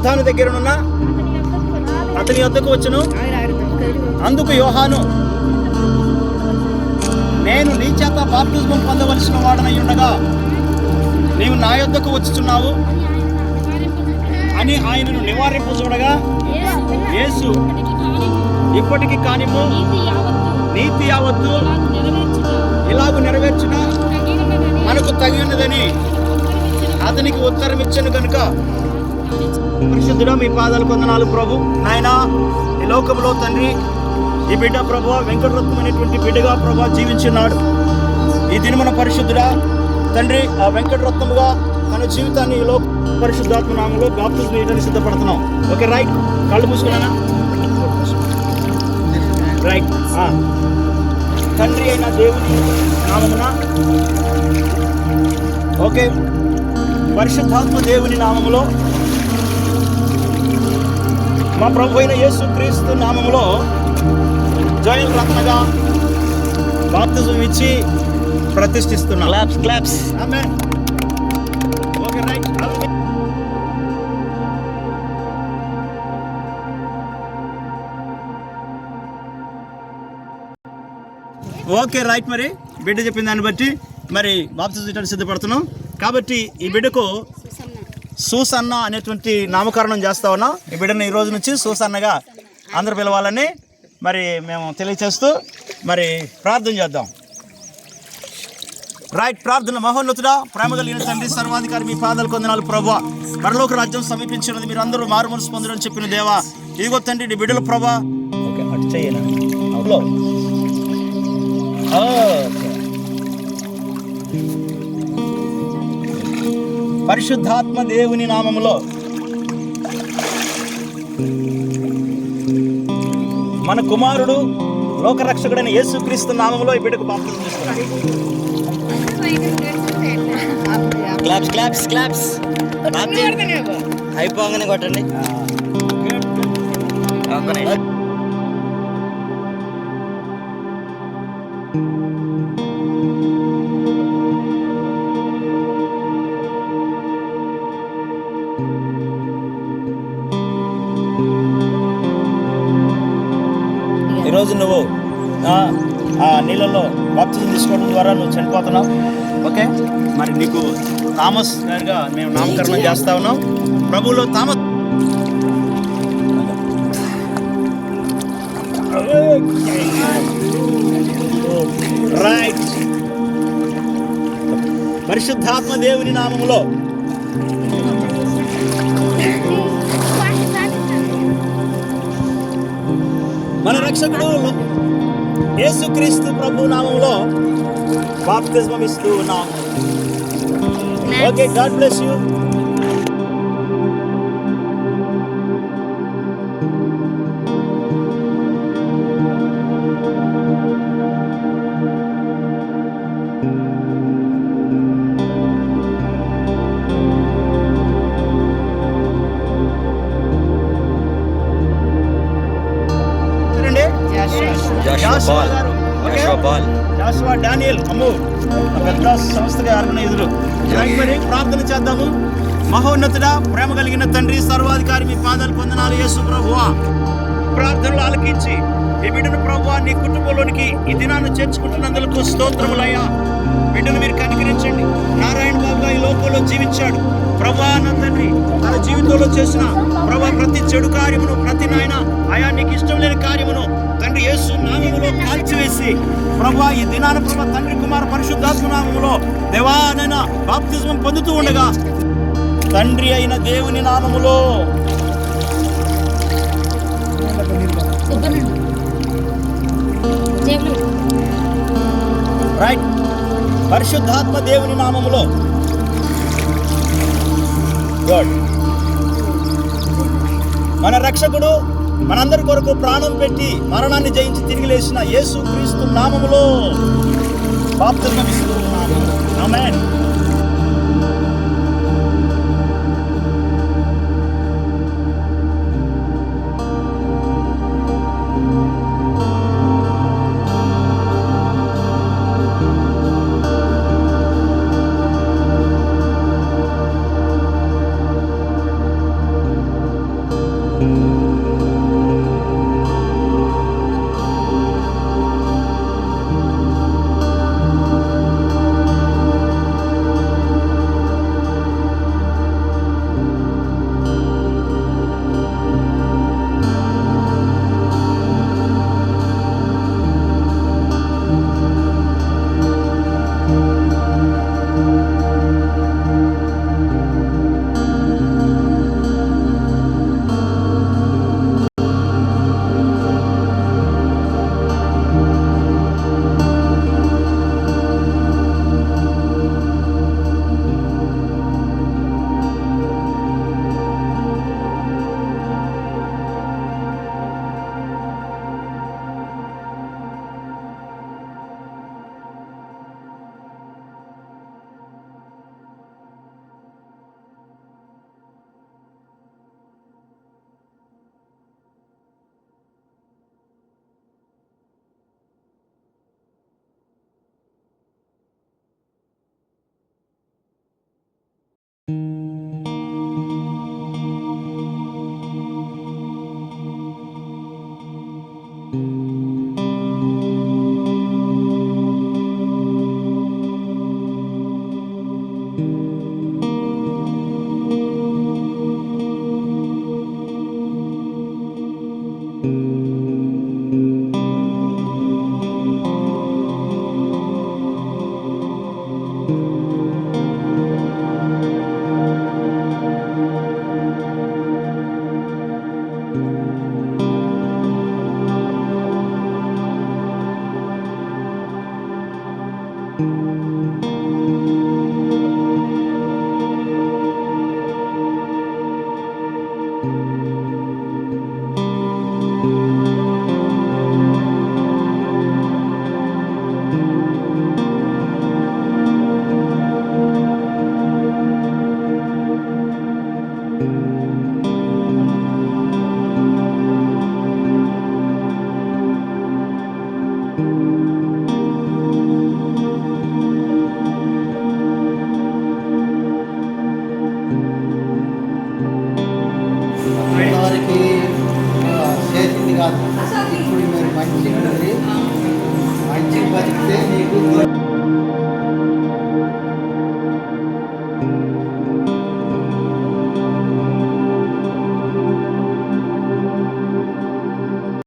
యోర్దాను దగ్గరనున్న అతని యొద్దకు వచ్చును. అందుకు యోహాను, నేను నీ చేత బాప్తిజం పొందవలసిన వాడనై ఉండగా నీవు నా యొద్దకు వచ్చుచున్నావు అని ఆయనను నివారింపు చూడగా, యేసు, ఇప్పటికి కానిము నీతి యావత్తు ఇలాగు నెరవేర్చుట మనకు తగినదని అతనికి ఉత్తరం ఇచ్చాను కనుక, పరిశుద్ధుడా మీ పాదాలు వందనాలు ప్రభు. నాయనా, ఈ లోకంలో తండ్రి ఈ బిడ్డ ప్రభు వెంకటరత్నం అనేటువంటి బిడ్డగా ప్రభు జీవించున్నాడు. ఈ దినమున పరిశుద్ధుడా తండ్రి ఆ వెంకటరత్నముగా తన జీవితాన్ని ఈ లోక పరిశుద్ధాత్మ నామంలో బాప్తిజం ఇవ్వడానికి సిద్ధపడుతున్నాం. Okay, right. కళ్ళు మూసుకున్నానా? రైట్. తండ్రి అయిన దేవుని నామమున, ఓకే, పరిశుద్ధాత్మ దేవుని నామములో, మా ప్రభు అయిన యేసు క్రీస్తు నామములో జోయల్ రత్నగా బాప్తిజం ఇచ్చి ప్రతిష్ఠిస్తున్నాం. Claps claps. ఆమేన్. Okay, right. Okay, right. మరి బిడ్డ చెప్పిన దాన్ని బట్టి మరి బాప్తిజం ఇవ్వడానికి సిద్ధపడుతున్నాం. కాబట్టి ఈ బిడ్డకు సూసన్న అనేటువంటి నామకరణం చేస్తా ఉన్నాం. ఈ బిడ్డను ఈ రోజు నుంచి సూసన్నగా అందరు పిలవాలని మరి మేము తెలియచేస్తూ మరి ప్రార్థన చేద్దాం. రైట్. ప్రార్థన. మహోన్నతుడా, ప్రేమ కలిగిన తండ్రి, సర్వాధికారి, మీ పాదాలు వందనాలు ప్రభువా. పరలోక రాజ్యం సమీపించినది, మీరు అందరూ మారు మనసు పొందరని చెప్పిన దేవా, ఇదిగో తండ్రి నీ బిడ్డలు ప్రభా. ఓకే, అటు చెయ్యనా? పరిశుద్ధాత్మ దేవుని నామములో మన కుమారుడు లోకరక్షకుడైన యేసుక్రీస్తు నామములో ఈ బిడ్డకు బాప్తిజం ఇస్తున్నాడు. Claps claps claps. అయిపోగానే కొట్టండి. ఈరోజు నువ్వు ఆ నీళ్ళలో బాప్తిజం తీసుకోవడం ద్వారా నువ్వు చనిపోతున్నావు. ఓకే, మరి నీకు థామస్ గారిగా మేము నామకరణం చేస్తా ఉన్నాం. ప్రభువులో థామస్. రైట్. పరిశుద్ధాత్మ దేవుని నామములో మన రక్షకుడు యేసుక్రీస్తు ప్రభు నామములో బాప్తిజం ఇస్తూ ఉన్నాం. Okay, God bless you. Joshua Daniel Ammu పెద్ద సంస్థగా ఆర్గనైజరు. మరి ప్రార్థన చేద్దాము. మహోన్నతుడా, ప్రేమ కలిగిన తండ్రి, సర్వాధికారి, మీ పాదాలు వందనాలు యేసు ప్రభువా. ప్రార్థనలు ఆలకించి ఈ బిడ్డను ప్రభువా నీ కుటుంబంలోనికి ఈ దినాన్ని చేర్చుకుంటున్నందుకు స్తోత్రములయ్యా. బిడ్డను మీరు కనికరించండి. నారాయణ బాబుగా ఈ లోకంలో జీవించాడు ప్రభా. నా తండ్రి తన జీవితంలో చేసిన ప్రభా ప్రతి చెడు కార్యమును, ప్రతి నాయన ఆయా నీకు ఇష్టం లేని కార్యమును తండ్రి యేసు నామములో కాల్చివేసి ప్రభా ఈ దినాన ప్రభా తండ్రి కుమార పరిశుద్ధాత్మ నామములో దేవానైనా బాప్తిజం పొందుతూ ఉండగా తండ్రి అయిన దేవుని నామములో రైట్. పరిశుద్ధాత్మ దేవుని నామములో మన రక్షకుడు మనందరి కొరకు ప్రాణం పెట్టి మరణాన్ని జయించి తిరిగి లేచిన యేసు క్రీస్తు నామములో బాప్తిజం ఇస్తున్నాము. ఆమేన్.